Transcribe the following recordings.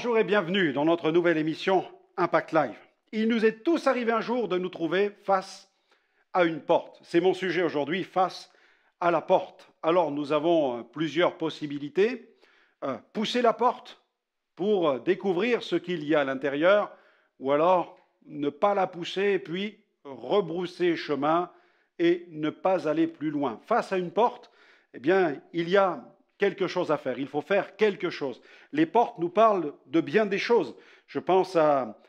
Bonjour et bienvenue dans notre nouvelle émission Impact Live. Il nous est tous arrivé un jour de nous trouver face à une porte. C'est mon sujet aujourd'hui, face à la porte. Alors nous avons plusieurs possibilités. Pousser la porte pour découvrir ce qu'il y a à l'intérieur, ou alors ne pas la pousser et puis rebrousser chemin et ne pas aller plus loin. Face à une porte, eh bien, il y a quelque chose à faire, il faut faire quelque chose. Les portes nous parlent de bien des choses. Je pense à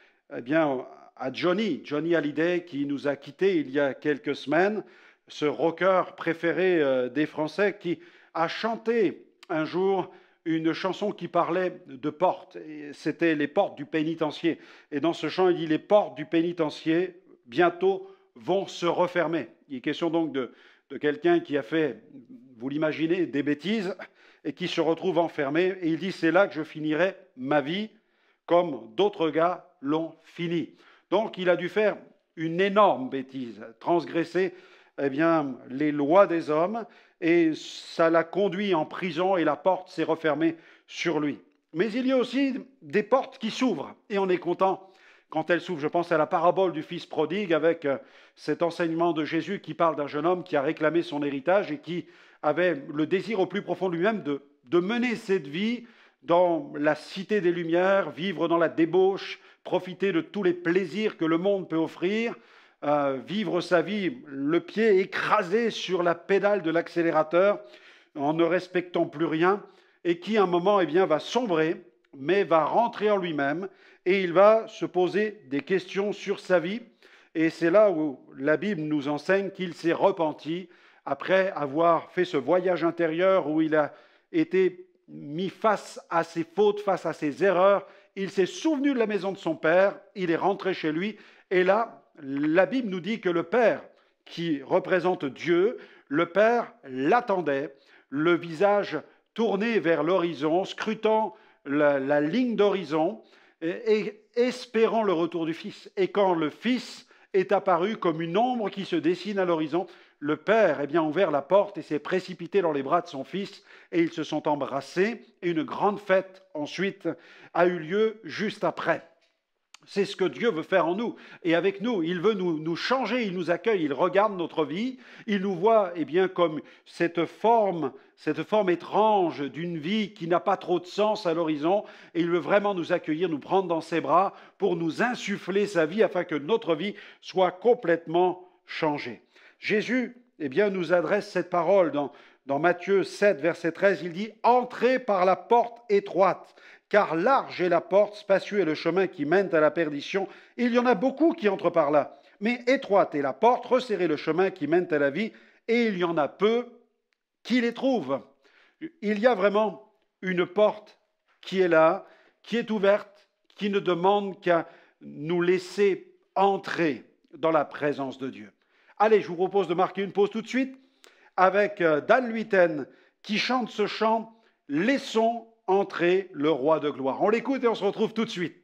Johnny Hallyday qui nous a quittés il y a quelques semaines, ce rocker préféré des Français qui a chanté un jour une chanson qui parlait de portes. C'était les portes du pénitencier. Et dans ce chant, il dit « Les portes du pénitencier, bientôt, vont se refermer ». Il est question donc de quelqu'un qui a fait, vous l'imaginez, des bêtises et qui se retrouve enfermé. Et il dit, c'est là que je finirai ma vie, comme d'autres gars l'ont fini. Donc il a dû faire une énorme bêtise, transgresser les lois des hommes, et ça l'a conduit en prison et la porte s'est refermée sur lui. Mais il y a aussi des portes qui s'ouvrent, et on est content quand elles s'ouvrent. Je pense à la parabole du fils prodigue avec cet enseignement de Jésus qui parle d'un jeune homme qui a réclamé son héritage et qui avait le désir au plus profond de lui-même de mener cette vie dans la cité des Lumières, vivre dans la débauche, profiter de tous les plaisirs que le monde peut offrir, vivre sa vie le pied écrasé sur la pédale de l'accélérateur en ne respectant plus rien, et qui à un moment va sombrer, mais va rentrer en lui-même et il va se poser des questions sur sa vie. Et c'est là où la Bible nous enseigne qu'il s'est repenti après avoir fait ce voyage intérieur où il a été mis face à ses fautes, face à ses erreurs. Il s'est souvenu de la maison de son père, il est rentré chez lui. Et là, la Bible nous dit que le Père, qui représente Dieu, le Père l'attendait, le visage tourné vers l'horizon, scrutant la ligne d'horizon et espérant le retour du Fils. Et quand le Fils est apparu comme une ombre qui se dessine à l'horizon, le Père a ouvert la porte et s'est précipité dans les bras de son Fils et ils se sont embrassés et une grande fête ensuite a eu lieu juste après. C'est ce que Dieu veut faire en nous et avec nous. Il veut nous changer, il nous accueille, il regarde notre vie, il nous voit comme cette forme étrange d'une vie qui n'a pas trop de sens à l'horizon et il veut vraiment nous accueillir, nous prendre dans ses bras pour nous insuffler sa vie afin que notre vie soit complètement changée. Jésus nous adresse cette parole dans Matthieu 7, verset 13. Il dit « Entrez par la porte étroite, car large est la porte, spacieux est le chemin qui mène à la perdition. Il y en a beaucoup qui entrent par là. Mais étroite est la porte, resserré le chemin qui mène à la vie, et il y en a peu qui les trouvent. » Il y a vraiment une porte qui est là, qui est ouverte, qui ne demande qu'à nous laisser entrer dans la présence de Dieu. Allez, je vous propose de marquer une pause tout de suite avec Dan Luyten qui chante ce chant « Laissons entrer le roi de gloire ». On l'écoute et on se retrouve tout de suite.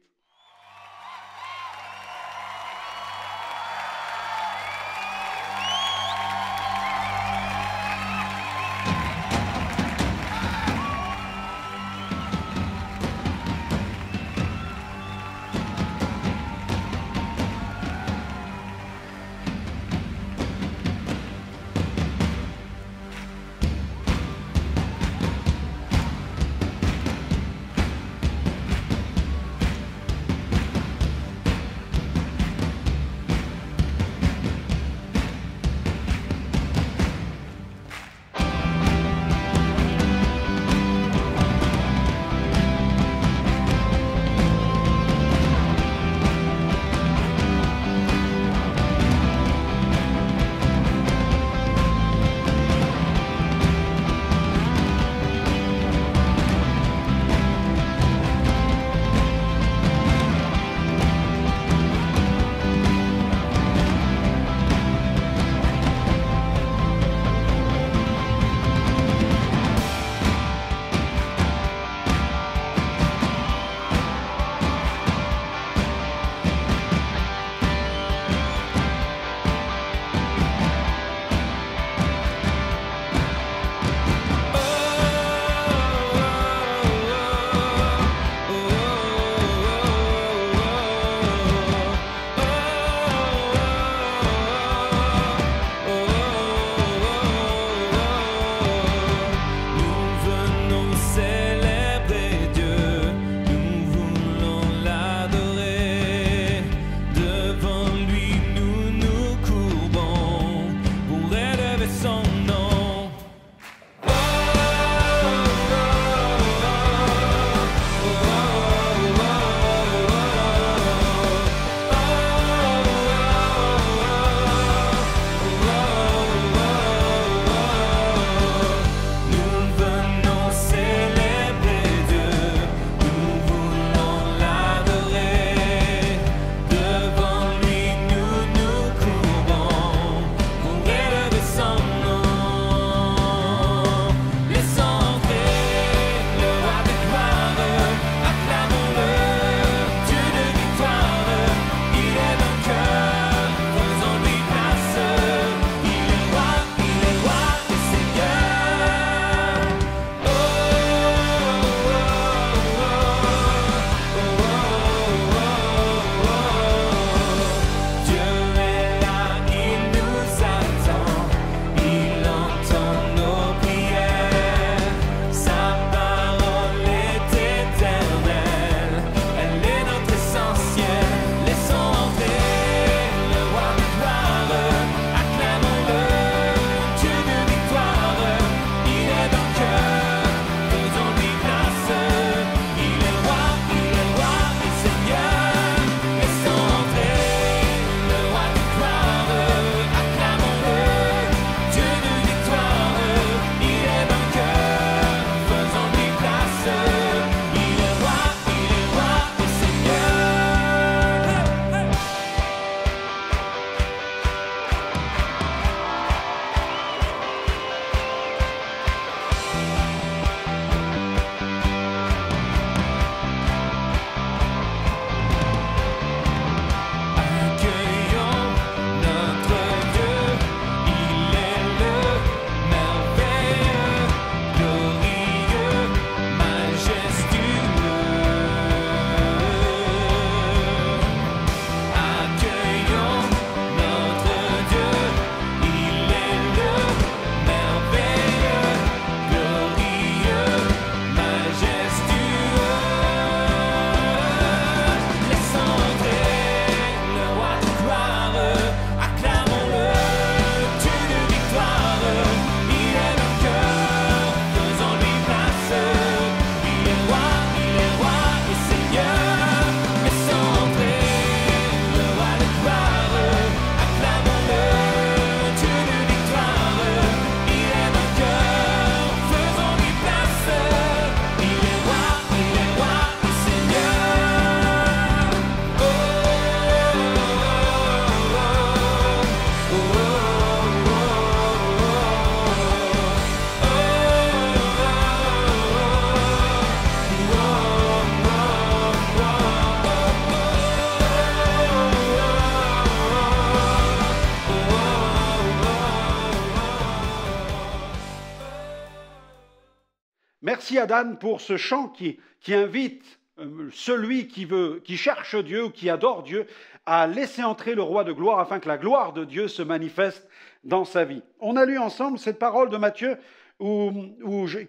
Merci à Dan pour ce chant qui invite celui qui cherche Dieu ou qui adore Dieu à laisser entrer le roi de gloire afin que la gloire de Dieu se manifeste dans sa vie. On a lu ensemble cette parole de Matthieu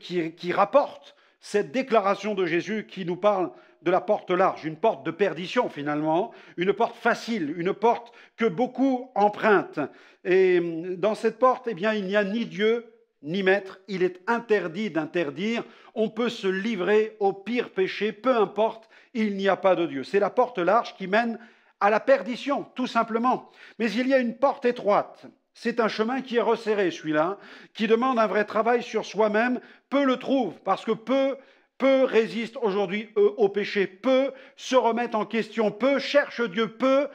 qui rapporte cette déclaration de Jésus qui nous parle de la porte large, une porte de perdition finalement, une porte facile, une porte que beaucoup empruntent. Et dans cette porte, eh bien, il n'y a ni Dieu ni maître, il est interdit d'interdire, on peut se livrer au pire péché, peu importe, il n'y a pas de Dieu. C'est la porte large qui mène à la perdition, tout simplement. Mais il y a une porte étroite. C'est un chemin qui est resserré, celui-là, qui demande un vrai travail sur soi-même. Peu le trouvent, parce que peu résistent aujourd'hui au péché, peu se remettent en question, peu cherchent Dieu, peu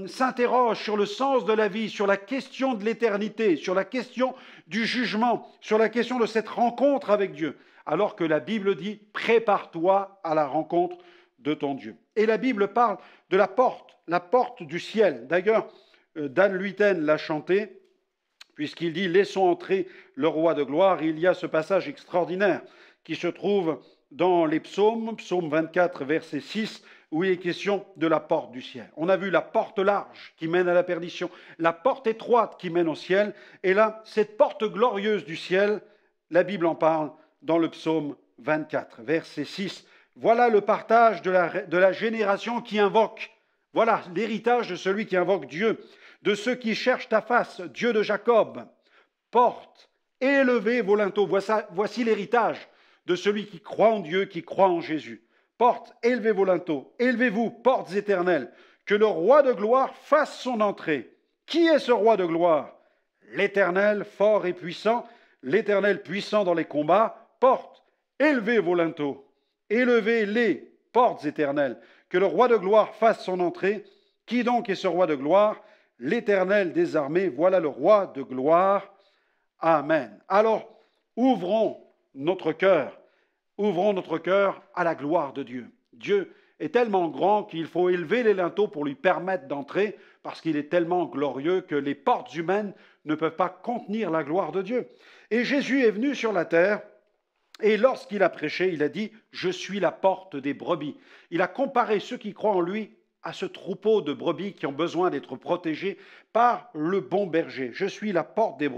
s'interrogent sur le sens de la vie, sur la question de l'éternité, sur la question du jugement, sur la question de cette rencontre avec Dieu. Alors que la Bible dit « prépare-toi à la rencontre de ton Dieu ». Et la Bible parle de la porte du ciel. D'ailleurs, Dan Luyten l'a chanté, puisqu'il dit « Laissons entrer le roi de gloire ». Il y a ce passage extraordinaire qui se trouve dans les psaumes, psaume 24, verset 6, où il est question de la porte du ciel. On a vu la porte large qui mène à la perdition, la porte étroite qui mène au ciel, et là, cette porte glorieuse du ciel, la Bible en parle dans le psaume 24, verset 6. Voilà le partage de la génération qui invoque, voilà l'héritage de celui qui invoque Dieu, de ceux qui cherchent ta face, Dieu de Jacob. Porte, élevez vos linteaux, voici l'héritage de celui qui croit en Dieu, qui croit en Jésus. Porte, élevez vos linteaux, élevez-vous, portes éternelles, que le roi de gloire fasse son entrée. Qui est ce roi de gloire? L'Éternel, fort et puissant, l'Éternel puissant dans les combats. Porte, élevez vos linteaux, élevez-les, portes éternelles, que le roi de gloire fasse son entrée. Qui donc est ce roi de gloire? L'Éternel des armées, voilà le roi de gloire. Amen. Alors, ouvrons notre cœur à la gloire de Dieu. Dieu est tellement grand qu'il faut élever les linteaux pour lui permettre d'entrer, parce qu'il est tellement glorieux que les portes humaines ne peuvent pas contenir la gloire de Dieu. Et Jésus est venu sur la terre, et lorsqu'il a prêché, il a dit « Je suis la porte des brebis ». Il a comparé ceux qui croient en lui à ce troupeau de brebis qui ont besoin d'être protégés par le bon berger. Je suis la porte des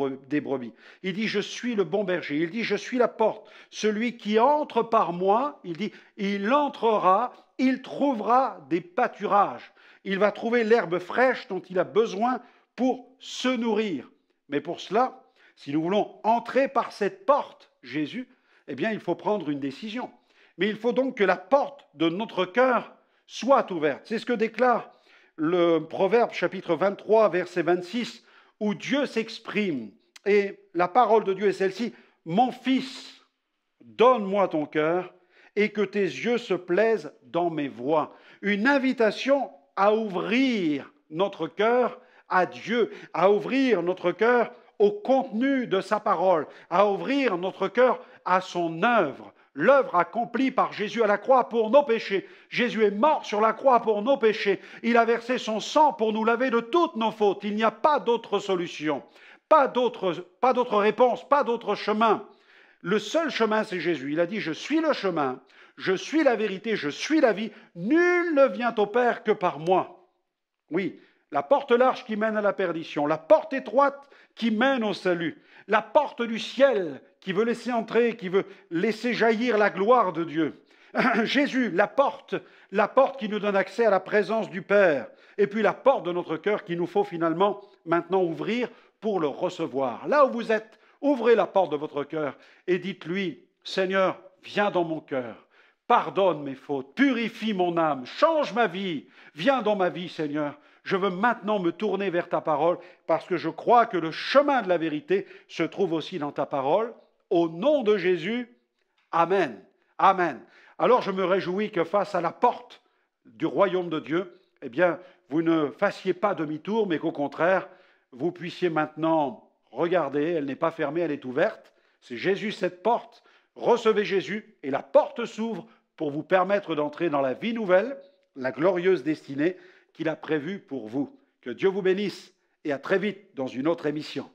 brebis. Il dit, je suis le bon berger. Il dit, je suis la porte. Celui qui entre par moi, il dit, il entrera, il trouvera des pâturages. Il va trouver l'herbe fraîche dont il a besoin pour se nourrir. Mais pour cela, si nous voulons entrer par cette porte, Jésus, eh bien, il faut prendre une décision. Mais il faut donc que la porte de notre cœur soit ouverte. C'est ce que déclare le Proverbe chapitre 23, verset 26, où Dieu s'exprime. Et la parole de Dieu est celle-ci. « Mon fils, donne-moi ton cœur et que tes yeux se plaisent dans mes voies. » Une invitation à ouvrir notre cœur à Dieu, à ouvrir notre cœur au contenu de sa parole, à ouvrir notre cœur à son œuvre. L'œuvre accomplie par Jésus à la croix pour nos péchés. Jésus est mort sur la croix pour nos péchés. Il a versé son sang pour nous laver de toutes nos fautes. Il n'y a pas d'autre solution, pas d'autre réponse, pas d'autre chemin. Le seul chemin, c'est Jésus. Il a dit, je suis le chemin, je suis la vérité, je suis la vie. Nul ne vient au Père que par moi. Oui, la porte large qui mène à la perdition, la porte étroite qui mène au salut, la porte du ciel qui veut laisser entrer, qui veut laisser jaillir la gloire de Dieu. Jésus, la porte qui nous donne accès à la présence du Père, et puis la porte de notre cœur qu'il nous faut finalement maintenant ouvrir pour le recevoir. Là où vous êtes, ouvrez la porte de votre cœur et dites-lui, Seigneur, viens dans mon cœur, pardonne mes fautes, purifie mon âme, change ma vie, viens dans ma vie, Seigneur. Je veux maintenant me tourner vers ta parole parce que je crois que le chemin de la vérité se trouve aussi dans ta parole. Au nom de Jésus, Amen. Amen. Alors je me réjouis que face à la porte du royaume de Dieu, eh bien, vous ne fassiez pas demi-tour, mais qu'au contraire, vous puissiez maintenant regarder, elle n'est pas fermée, elle est ouverte. C'est Jésus cette porte. Recevez Jésus et la porte s'ouvre pour vous permettre d'entrer dans la vie nouvelle, la glorieuse destinée qu'il a prévue pour vous. Que Dieu vous bénisse et à très vite dans une autre émission.